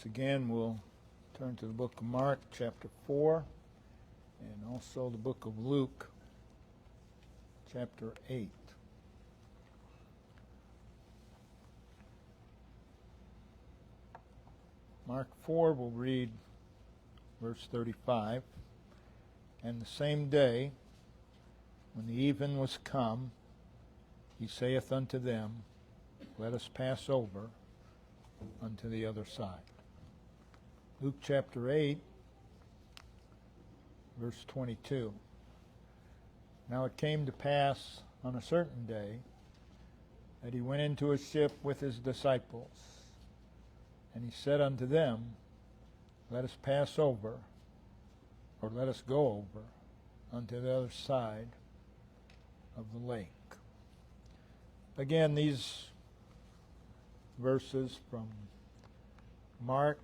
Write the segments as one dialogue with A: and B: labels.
A: Once again, we'll turn to the book of Mark, chapter 4, and also the book of Luke, chapter 8. Mark 4, we'll read verse 35. And the same day, when the even was come, he saith unto them, Let us pass over unto the other side. Luke chapter 8, verse 22. Now it came to pass on a certain day that he went into a ship with his disciples, and he said unto them, Let us pass over, or let us go over unto the other side of the lake. Again, these verses from Mark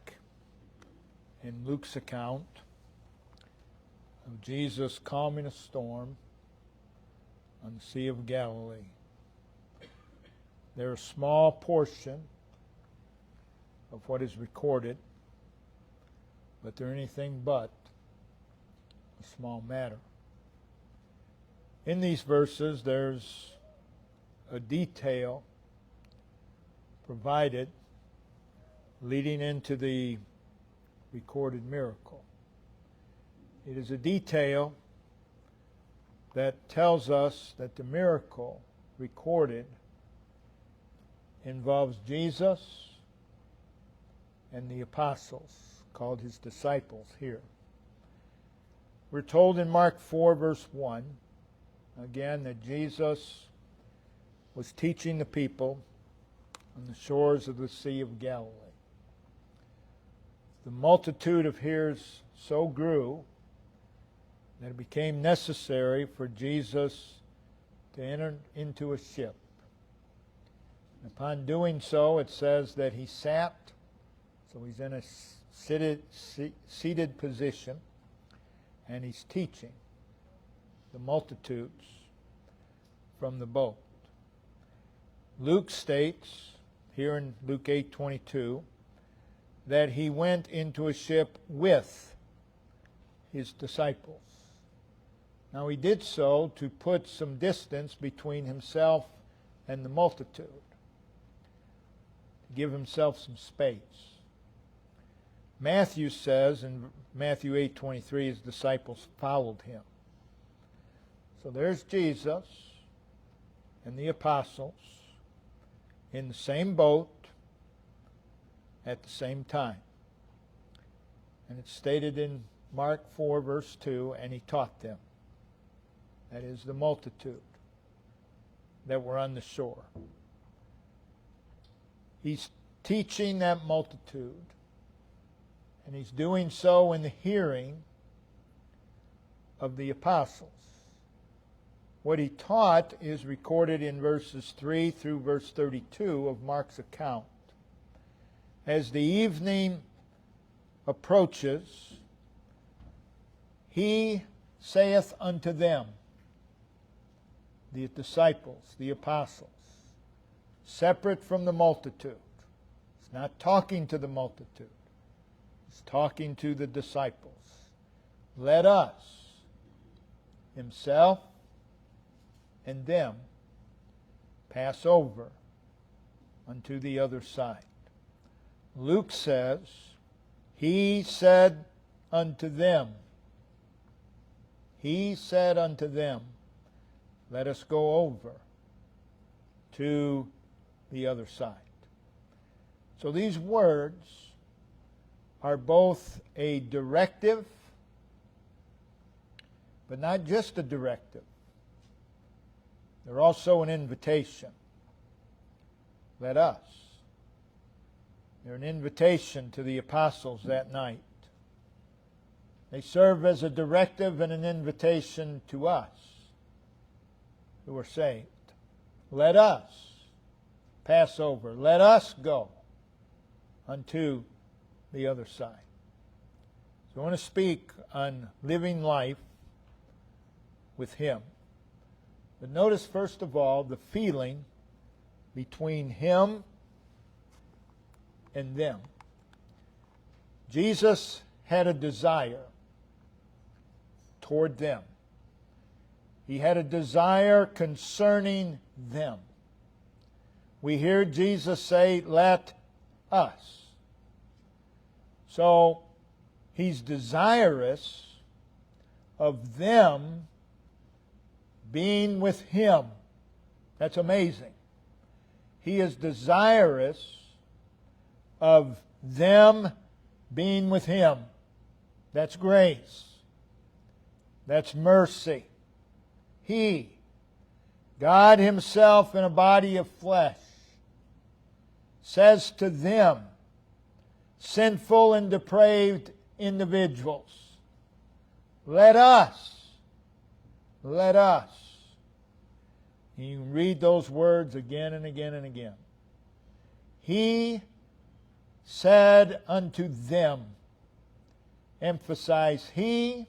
A: and Luke's account of Jesus calming a storm on the Sea of Galilee. They're a small portion of what is recorded, but they're anything but a small matter. In these verses, there's a detail provided leading into the recorded miracle. It is a detail that tells us that the miracle recorded involves Jesus and the apostles, called his disciples here. We're told in Mark 4, verse 1, again, that Jesus was teaching the people on the shores of the Sea of Galilee. The multitude of hearers so grew that it became necessary for Jesus to enter into a ship. And upon doing so, it says that he sat, so he's in a seated position, and he's teaching the multitudes from the boat. Luke states, here in Luke 8:22, that he went into a ship with his disciples. Now he did so to put some distance between himself and the multitude, to give himself some space. Matthew says in Matthew 8:23, his disciples followed him. So there's Jesus and the apostles in the same boat at the same time. And it's stated in Mark 4, verse 2, and he taught them. That is the multitude that were on the shore. He's teaching that multitude, and he's doing so in the hearing of the apostles. What he taught is recorded in verses 3 through verse 32 of Mark's account. As the evening approaches, he saith unto them, the disciples, the apostles, separate from the multitude. He's not talking to the multitude. He's talking to the disciples. Let us, himself and them, pass over unto the other side. Luke says, he said unto them, let us go over to the other side. So these words are both a directive, but not just a directive. They're also an invitation. Let us. They're an invitation to the apostles that night. They serve as a directive and an invitation to us who are saved. Let us pass over. Let us go unto the other side. So I want to speak on living life with him. But notice, first of all, the feeling between him and them. Jesus had a desire toward them. He had a desire concerning them. We hear Jesus say, "Let us." So, He's desirous of them being with Him. That's amazing. He is desirous of them being with Him. That's grace. That's mercy. He, God Himself in a body of flesh, says to them, sinful and depraved individuals, let us. You can read those words again and again and again. He said unto them. Emphasize He,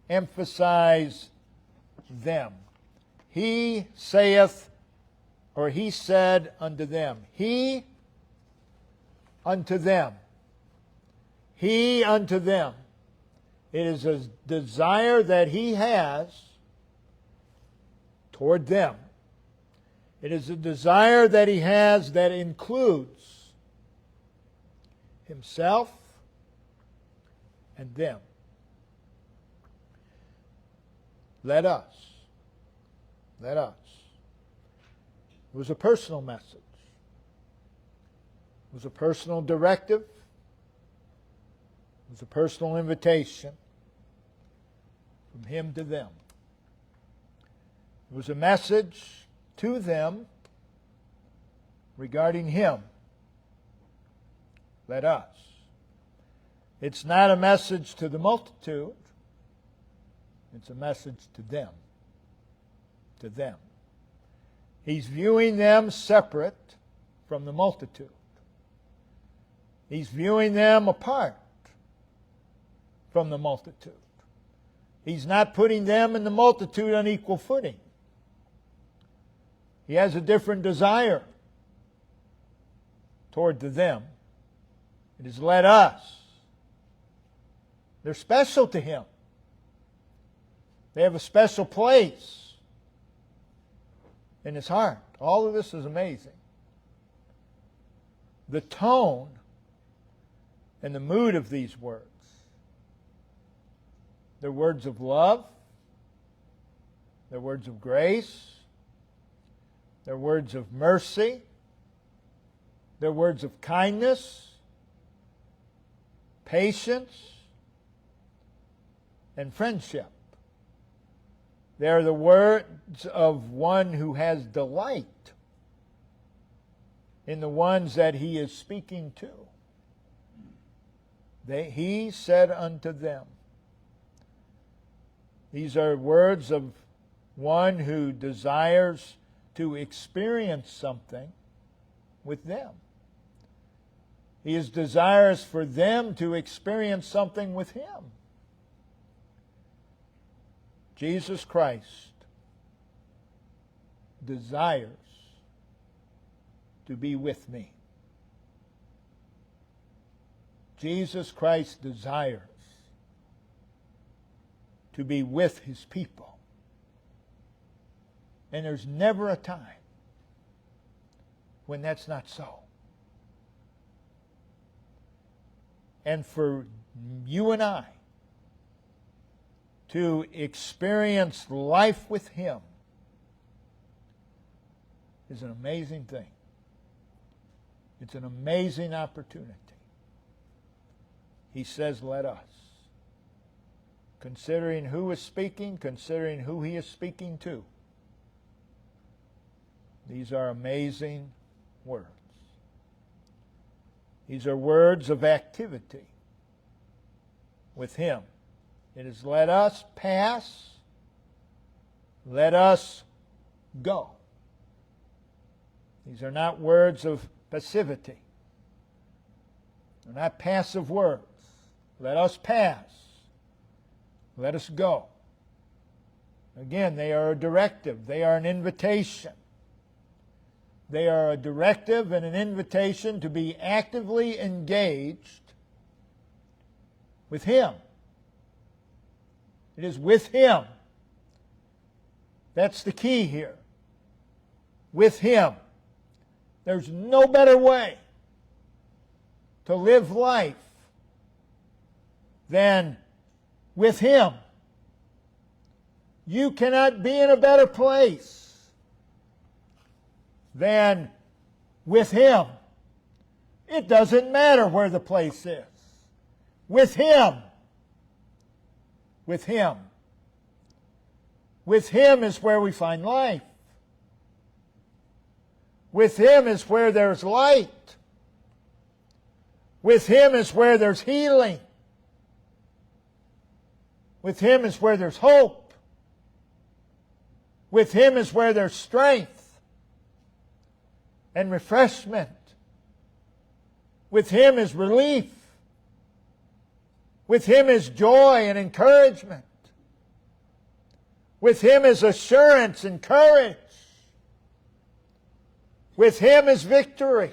A: emphasize them. He saith, or He said unto them. He unto them. He unto them. It is a desire that He has toward them. It is a desire that He has that includes Himself and them. Let us. Let us. It was a personal message. It was a personal directive. It was a personal invitation from Him to them. It was a message to them regarding Him. Let us. It's not a message to the multitude. It's a message to them. To them. He's viewing them separate from the multitude. He's viewing them apart from the multitude. He's not putting them and the multitude on equal footing. He has a different desire toward them. It is let us. They're special to Him. They have a special place in His heart. All of this is amazing. The tone and the mood of these words. They're words of love. They're words of grace. They're words of mercy. They're words of kindness, patience, and friendship. They're the words of one who has delight in the ones that He is speaking to. He said unto them. These are words of one who desires to experience something with them. He is desirous for them to experience something with Him. Jesus Christ desires to be with me. Jesus Christ desires to be with His people. And there's never a time when that's not so. And for you and I to experience life with Him is an amazing thing. It's an amazing opportunity. He says, let us. Considering who is speaking, considering who He is speaking to. These are amazing words. These are words of activity with Him. It is let us pass, let us go. These are not words of passivity. They're not passive words. Let us pass. Let us go. Again, they are a directive. They are an invitation. They are a directive and an invitation to be actively engaged With Him. It is with Him. That's the key here. With Him. There's no better way to live life than with Him. You cannot be in a better place than with Him. It doesn't matter where the place is. With Him. With Him. With Him is where we find life. With Him is where there's light. With Him is where there's healing. With Him is where there's hope. With Him is where there's strength and refreshment. With Him is relief. With Him is joy and encouragement. With Him is assurance and courage. With Him is victory.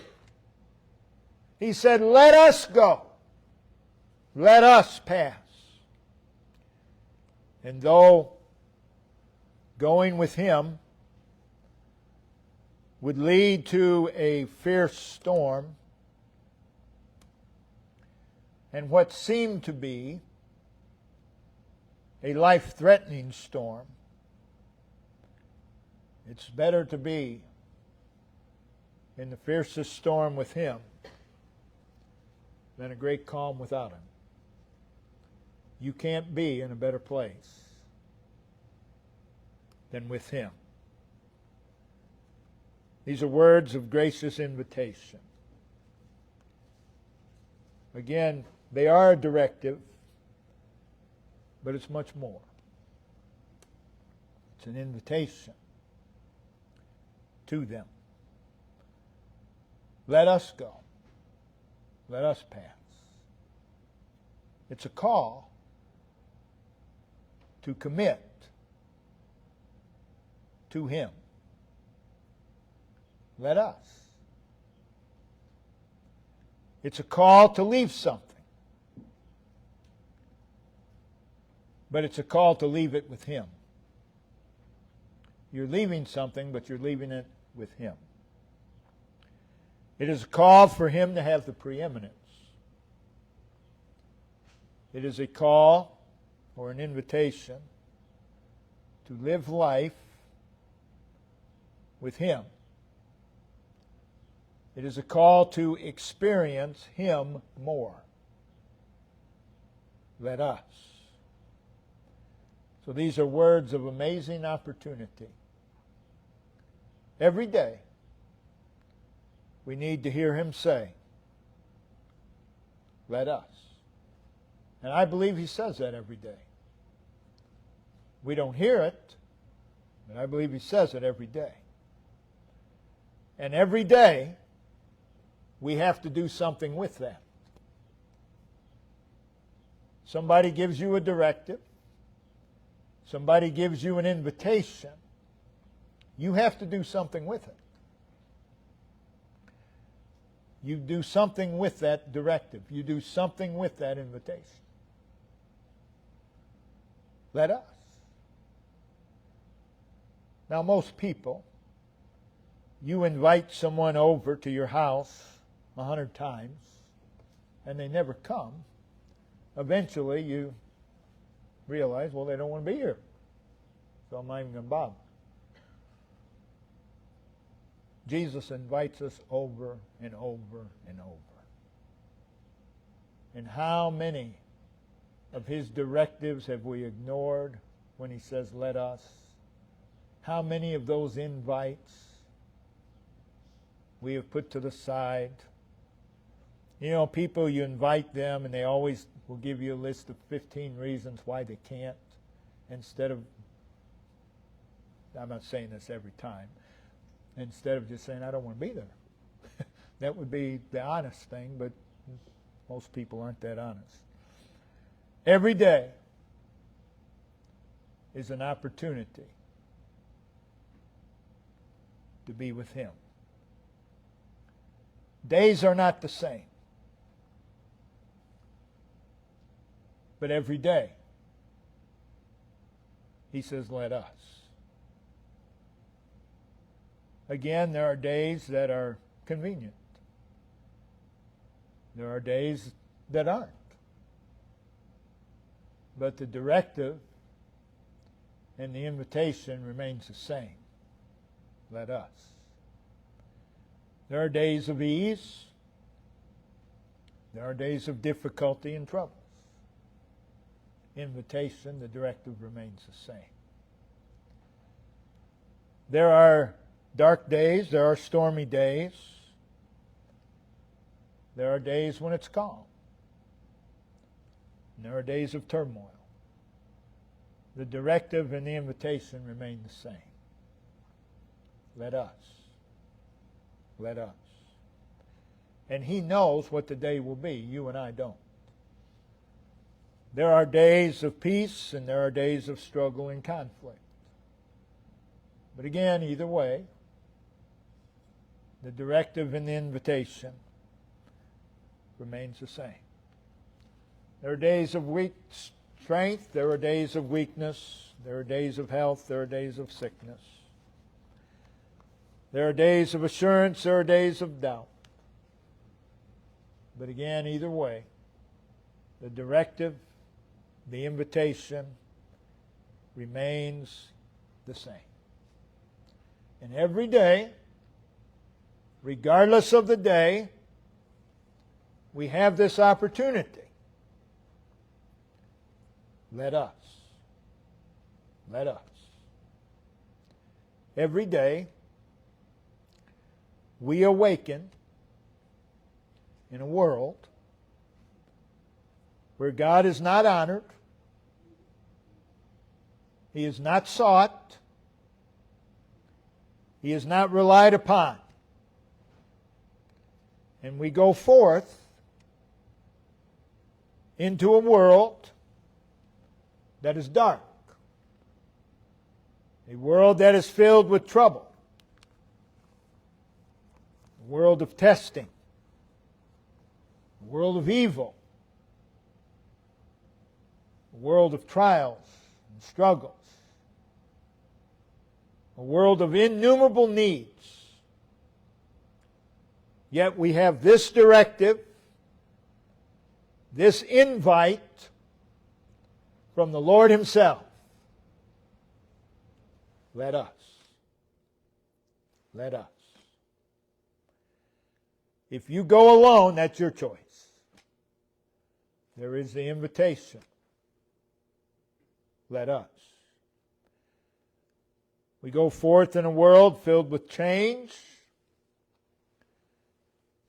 A: He said, let us go. Let us pass. And though going with Him would lead to a fierce storm, and what seemed to be a life-threatening storm, it's better to be in the fiercest storm with Him than a great calm without Him. You can't be in a better place than with Him. These are words of gracious invitation. Again, they are a directive, but it's much more. It's an invitation to them. Let us go. Let us pass. It's a call to commit to Him. Let us. It's a call to leave something. But it's a call to leave it with Him. You're leaving something, but you're leaving it with Him. It is a call for Him to have the preeminence. It is a call or an invitation to live life with Him. It is a call to experience Him more. Let us. So these are words of amazing opportunity. Every day, we need to hear Him say, let us. And I believe He says that every day. We don't hear it, but I believe He says it every day. And every day, we have to do something with that. Somebody gives you a directive. Somebody gives you an invitation. You have to do something with it. You do something with that directive. You do something with that invitation. Let us. Now, most people, you invite someone over to your house 100 times, and they never come. Eventually, you realize, well, they don't want to be here, so I'm not even going to bother. Jesus invites us over and over and over. And how many of His directives have we ignored when He says, let us? How many of those invites we have put to the side? You know, people, you invite them and they always will give you a list of 15 reasons why they can't, instead of, I'm not saying this every time, instead of just saying, I don't want to be there. That would be the honest thing, but most people aren't that honest. Every day is an opportunity to be with Him. Days are not the same. But every day, He says, let us. Again, there are days that are convenient. There are days that aren't. But the directive and the invitation remains the same. Let us. There are days of ease. There are days of difficulty and troubles. Invitation, the directive remains the same. There are dark days. There are stormy days. There are days when it's calm. And there are days of turmoil. The directive and the invitation remain the same. Let us. Let us. And He knows what the day will be. You and I don't. There are days of peace and there are days of struggle and conflict. But again, either way, the directive and the invitation remains the same. There are days of weak strength, there are days of weakness, there are days of health, there are days of sickness. There are days of assurance, there are days of doubt. But again, either way, the directive, the invitation remains the same. And every day, regardless of the day, we have this opportunity. Let us. Let us. Every day, we awaken in a world where God is not honored, He is not sought, He is not relied upon. And we go forth into a world that is dark, a world that is filled with trouble, a world of testing, a world of evil, a world of trials and struggles, a world of innumerable needs. Yet we have this directive, this invite from the Lord Himself. Let us. Let us. If you go alone, that's your choice. There is the invitation. Let us. We go forth in a world filled with change,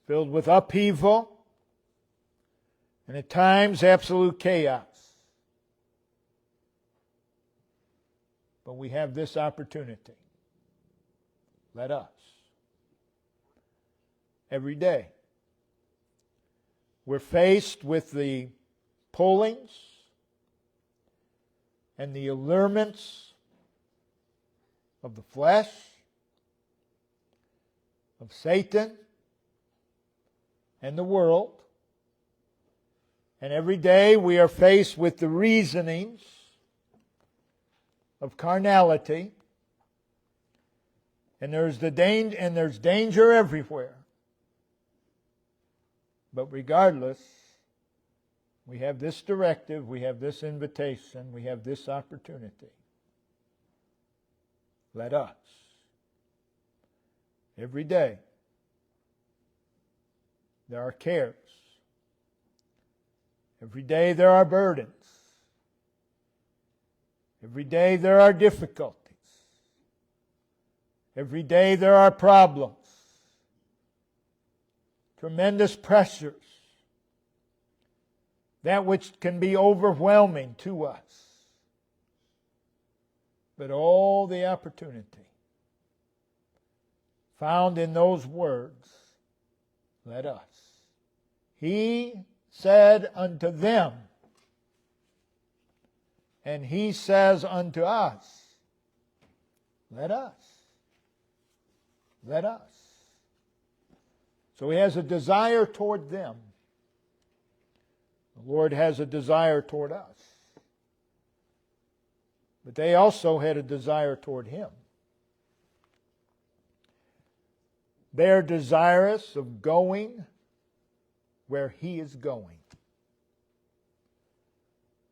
A: filled with upheaval, and at times absolute chaos. But we have this opportunity. Let us. Every day, we're faced with the pullings and the allurements of the flesh, of Satan, and the world. And every day we are faced with the reasonings of carnality. And there's danger everywhere. But regardless, we have this directive, we have this invitation, we have this opportunity. Let us. Every day, there are cares. Every day there are burdens. Every day there are difficulties. Every day there are problems. Tremendous pressures. That which can be overwhelming to us. But all the opportunity found in those words, let us. He said unto them, and He says unto us, let us. Let us. So He has a desire toward them. The Lord has a desire toward us. But they also had a desire toward Him. They're desirous of going where He is going.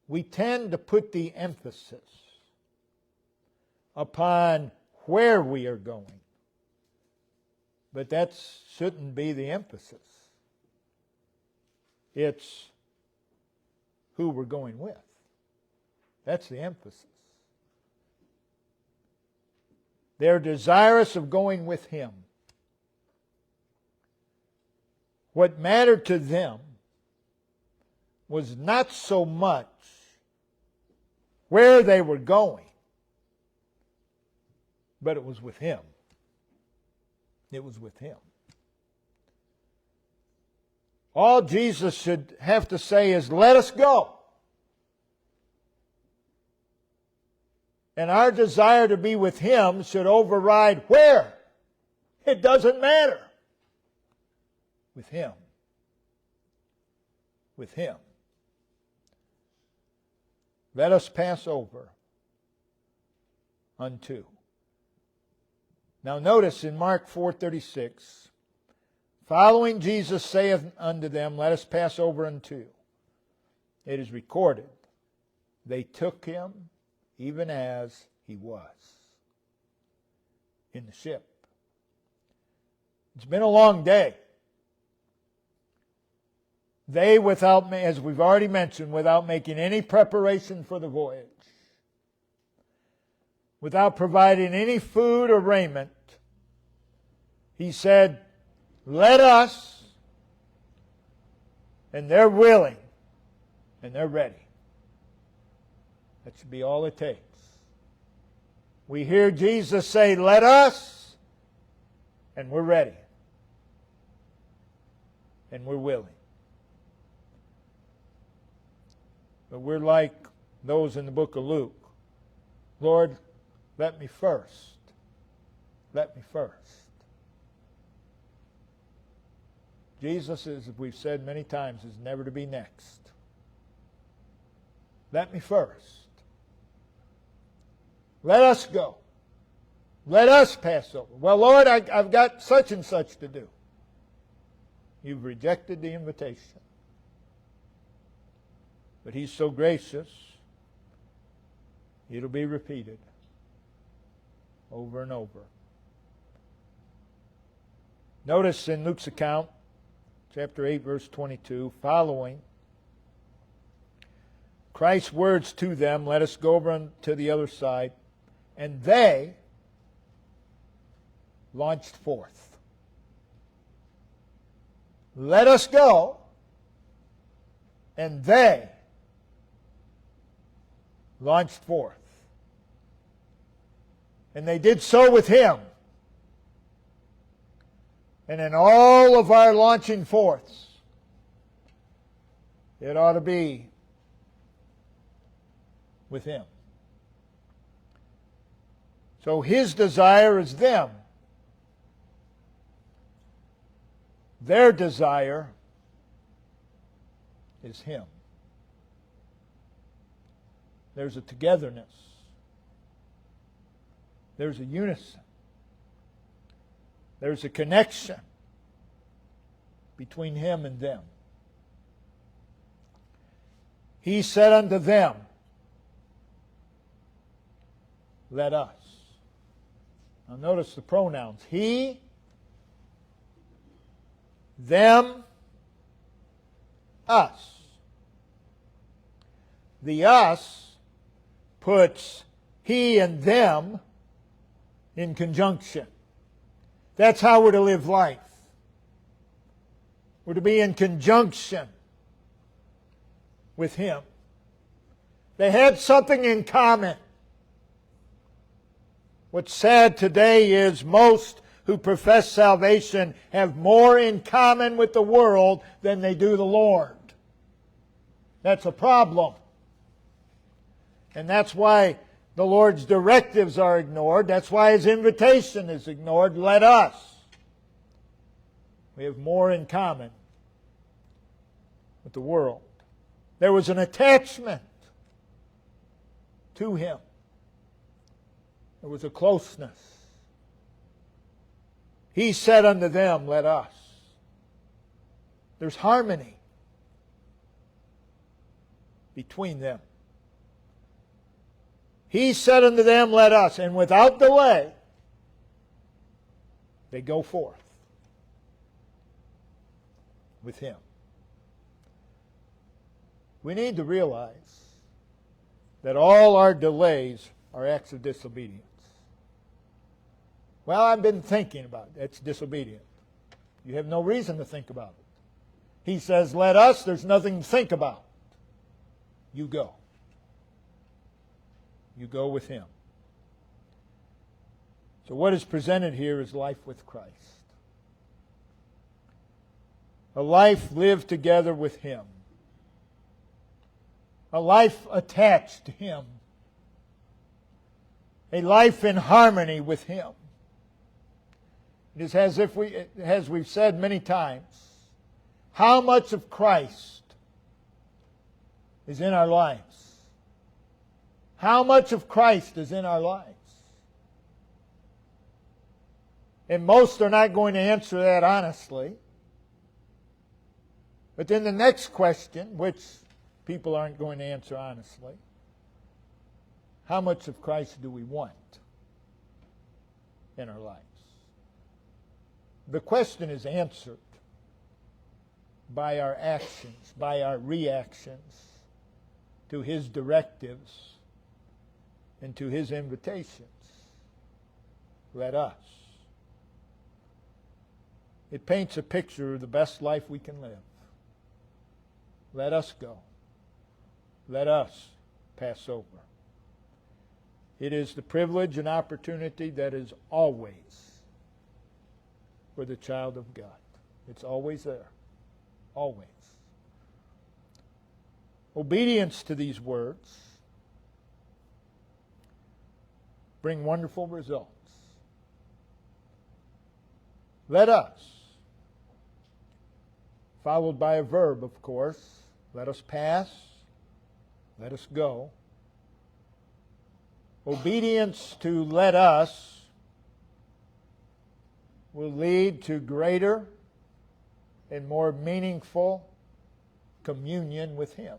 A: We tend to put the emphasis upon where we are going. But that shouldn't be the emphasis. It's who we're going with. That's the emphasis. They're desirous of going with Him. What mattered to them was not so much where they were going, but it was with Him. It was with Him. All Jesus should have to say is, let us go. And our desire to be with Him should override where. It doesn't matter. With Him. With Him. Let us pass over unto. Now notice in Mark 4:36, following Jesus saith unto them, let us pass over unto. It is recorded, they took Him even as He was in the ship. It's been a long day. They, without, as we've already mentioned, without making any preparation for the voyage, without providing any food or raiment, He said, let us, and they're willing, and they're ready. That should be all it takes. We hear Jesus say, let us, and we're ready. And we're willing. But we're like those in the book of Luke. Lord, let me first. Let me first. Jesus, as we've said many times, is never to be next. Let me first. Let us go. Let us pass over. Well, Lord, I've got such and such to do. You've rejected the invitation. But He's so gracious, it'll be repeated over and over. Notice in Luke's account, chapter 8, verse 22, following Christ's words to them, let us go over to the other side, and they launched forth. Let us go, and they launched forth. And they did so with Him. And in all of our launching forths, it ought to be with Him. So His desire is them. Their desire is Him. There's a togetherness. There's a unison. There's a connection between Him and them. He said unto them, let us. Now notice the pronouns. He, them, us. The us puts He and them in conjunction. That's how we're to live life. We're to be in conjunction with Him. They had something in common. What's sad today is most who profess salvation have more in common with the world than they do the Lord. That's a problem. And that's why the Lord's directives are ignored. That's why His invitation is ignored. Let us. We have more in common with the world. There was an attachment to Him. There was a closeness. He said unto them, let us. There's harmony between them. He said unto them, let us. And without delay, they go forth with Him. We need to realize that all our delays are acts of disobedience. Well, I've been thinking about it. That's disobedient. You have no reason to think about it. He says, let us. There's nothing to think about. You go. You go with Him. So what is presented here is life with Christ. A life lived together with Him. A life attached to Him. A life in harmony with Him. It is as we've said many times, how much of Christ is in our lives? How much of Christ is in our lives? And most are not going to answer that honestly. But then the next question, which people aren't going to answer honestly, how much of Christ do we want in our lives? The question is answered by our actions, by our reactions to His directives and to His invitations. Let us. It paints a picture of the best life we can live. Let us go. Let us pass over. It is the privilege and opportunity that is always for the child of God. It's always there. Always. Obedience to these words bring wonderful results. Let us, followed by a verb, of course. Let us pass. Let us go. Obedience to let us will lead to greater and more meaningful communion with Him.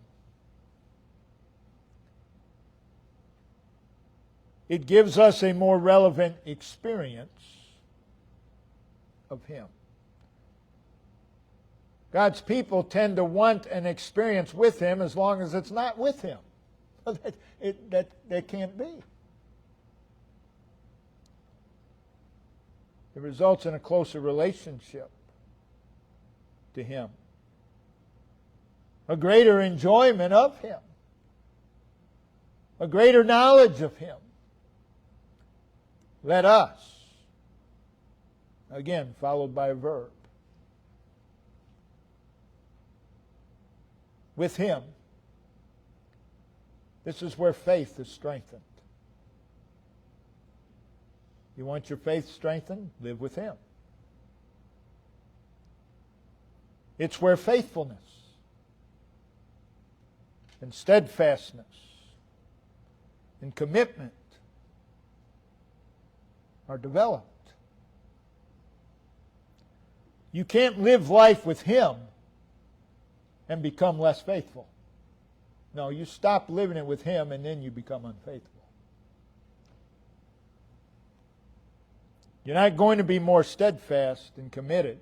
A: It gives us a more relevant experience of Him. God's people tend to want an experience with Him as long as it's not with Him. That can't be. It results in a closer relationship to Him. A greater enjoyment of Him. A greater knowledge of Him. Let us. Again, followed by a verb. With Him. This is where faith is strengthened. You want your faith strengthened? Live with Him. It's where faithfulness and steadfastness and commitment are developed. You can't live life with Him and become less faithful. No, you stop living it with Him and then you become unfaithful. You're not going to be more steadfast and committed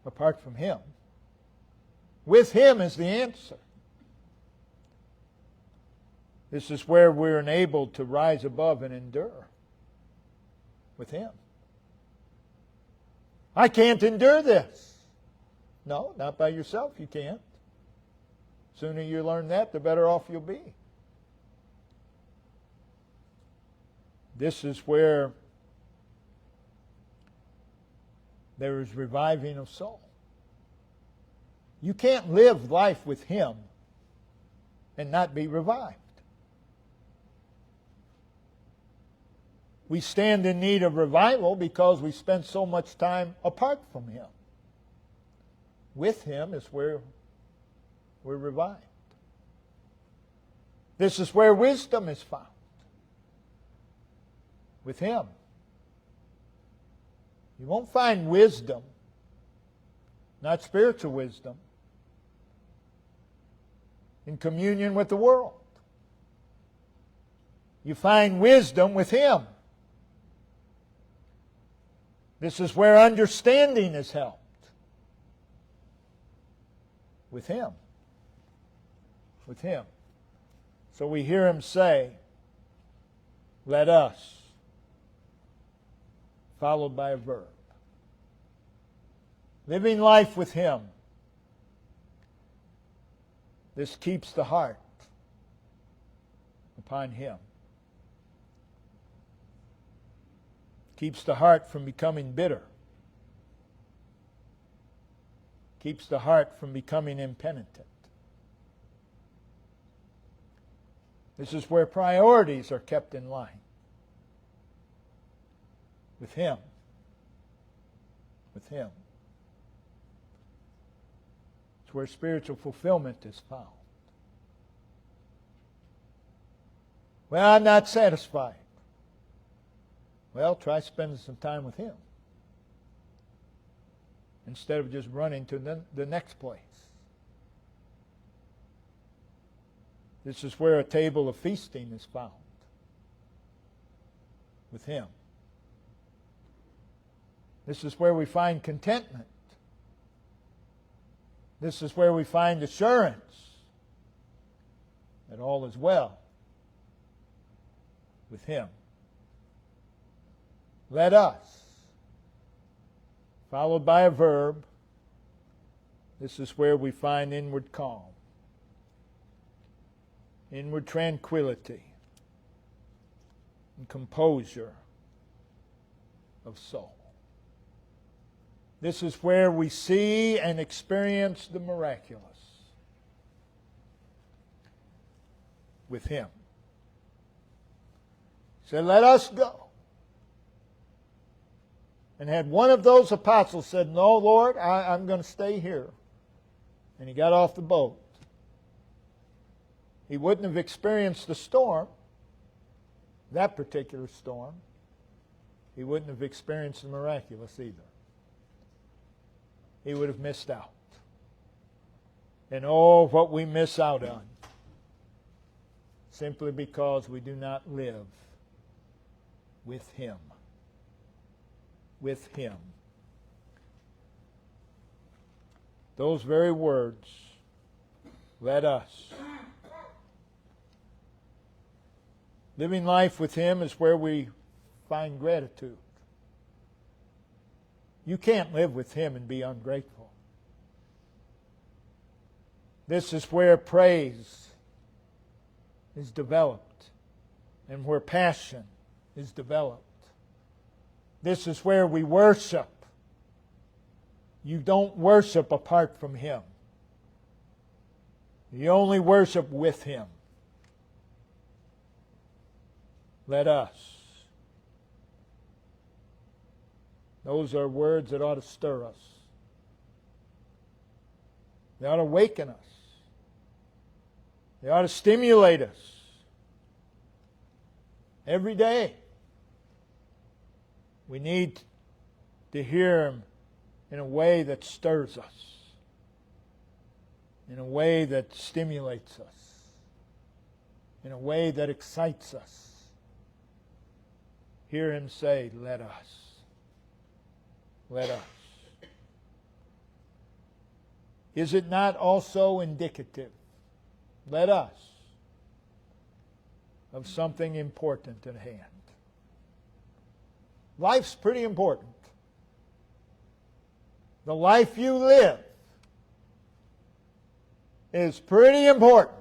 A: apart from Him. With Him is the answer. This is where we're enabled to rise above and endure. With Him. I can't endure this. No, not by yourself you can't. Sooner you learn that, the better off you'll be. This is where there is reviving of soul. You can't live life with Him and not be revived. We stand in need of revival because we spend so much time apart from Him. With Him is where we're revived. This is where wisdom is found. With Him. You won't find wisdom, not spiritual wisdom, in communion with the world. You find wisdom with Him. This is where understanding is helped. With Him. With Him. So we hear Him say, let us, followed by a verb. Living life with Him. This keeps the heart upon Him. Keeps the heart from becoming bitter. Keeps the heart from becoming impenitent. This is where priorities are kept in line. With Him. With Him. It's where spiritual fulfillment is found. Well, I'm not satisfied. Well, try spending some time with Him instead of just running to the next place. This is where a table of feasting is found. With Him. This is where we find contentment. This is where we find assurance that all is well with Him. Let us, followed by a verb, this is where we find inward calm, inward tranquility, and composure of soul. This is where we see and experience the miraculous with Him. He said, let us go. And had one of those apostles said, no, Lord, I'm going to stay here. And he got off the boat. He wouldn't have experienced the storm, that particular storm. He wouldn't have experienced the miraculous either. He would have missed out. And oh, what we miss out on, simply because we do not live with Him. With Him. Those very words, let us. Living life with Him is where we find gratitude. You can't live with Him and be ungrateful. This is where praise is developed and where passion is developed. This is where we worship. You don't worship apart from Him. You only worship with Him. Let us. Those are words that ought to stir us. They ought to awaken us. They ought to stimulate us. Every day. We need to hear Him in a way that stirs us. In a way that stimulates us. In a way that excites us. Hear Him say, let us. Let us. Is it not also indicative, let us, of something important at hand? Life's pretty important. The life you live is pretty important.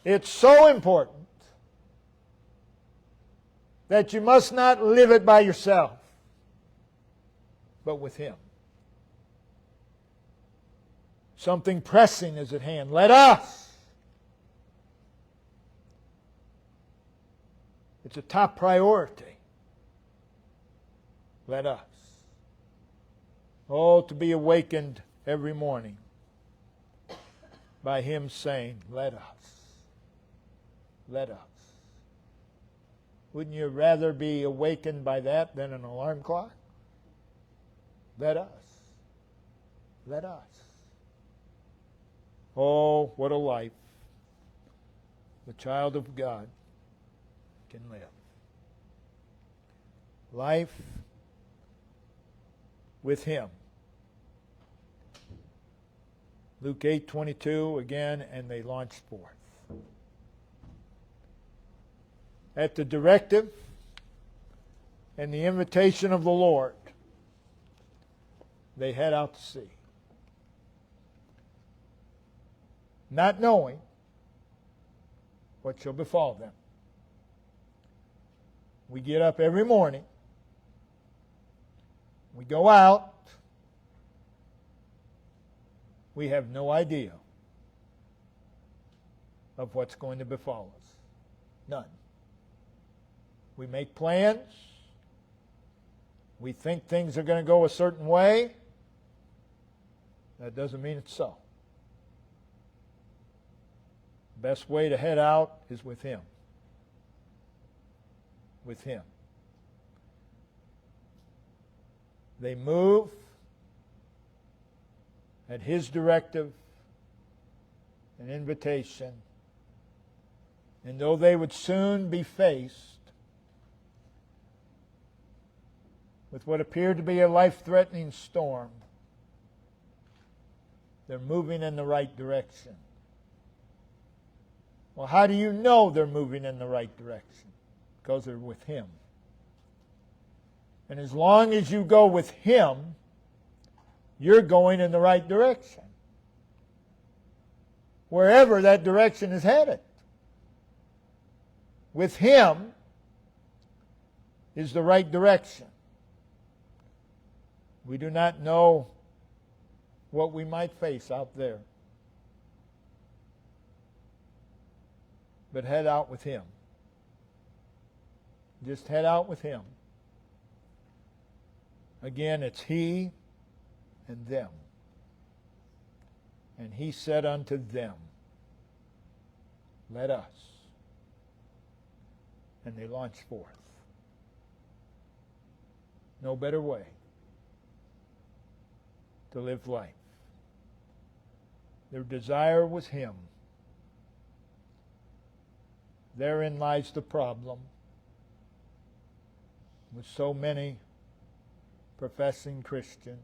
A: It's so important that you must not live it by yourself, but with Him. Something pressing is at hand. Let us. It's a top priority. Let us. Oh, to be awakened every morning by Him saying, let us. Let us. Wouldn't you rather be awakened by that than an alarm clock? Let us. Let us. Oh, what a life the child of God can live. Life with Him. Luke 8:22 again, and they launched forth. At the directive and the invitation of the Lord, they head out to sea. Not knowing what shall befall them. We get up every morning. We go out. We have no idea of what's going to befall us. None. We make plans. We think things are going to go a certain way. That doesn't mean it's so. The best way to head out is with Him. With Him. They move at His directive and invitation. And though they would soon be faced with what appeared to be a life-threatening storm, they're moving in the right direction. Well, how do you know they're moving in the right direction? Because they're with Him. And as long as you go with Him, you're going in the right direction. Wherever that direction is headed. With Him is the right direction. We do not know what we might face out there. But head out with Him. Just head out with Him. Again, it's He and them. And He said unto them, let us. And they launched forth. No better way to live life. Their desire was Him. Therein lies the problem with so many professing Christians.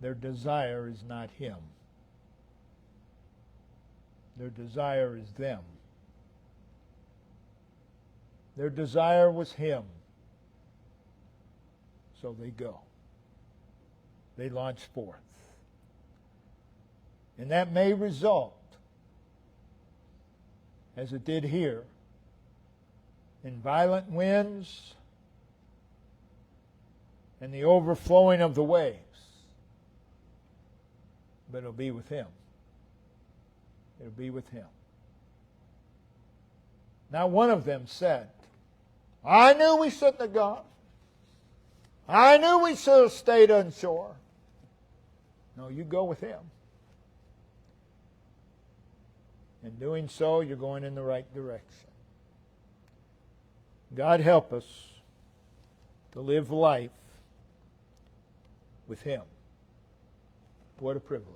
A: Their desire is not Him. Their desire is them. Their desire was Him. So they go. They launch forth. And that may result, as it did here, in violent winds and the overflowing of the waves. But it'll be with Him. It'll be with Him. Now one of them said, I knew we shouldn't have gone. I knew we should have stayed on shore. No, you go with Him. In doing so, you're going in the right direction. God help us to live life with Him. What a privilege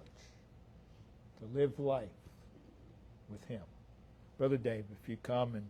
A: to live life with Him. Brother Dave, if you come and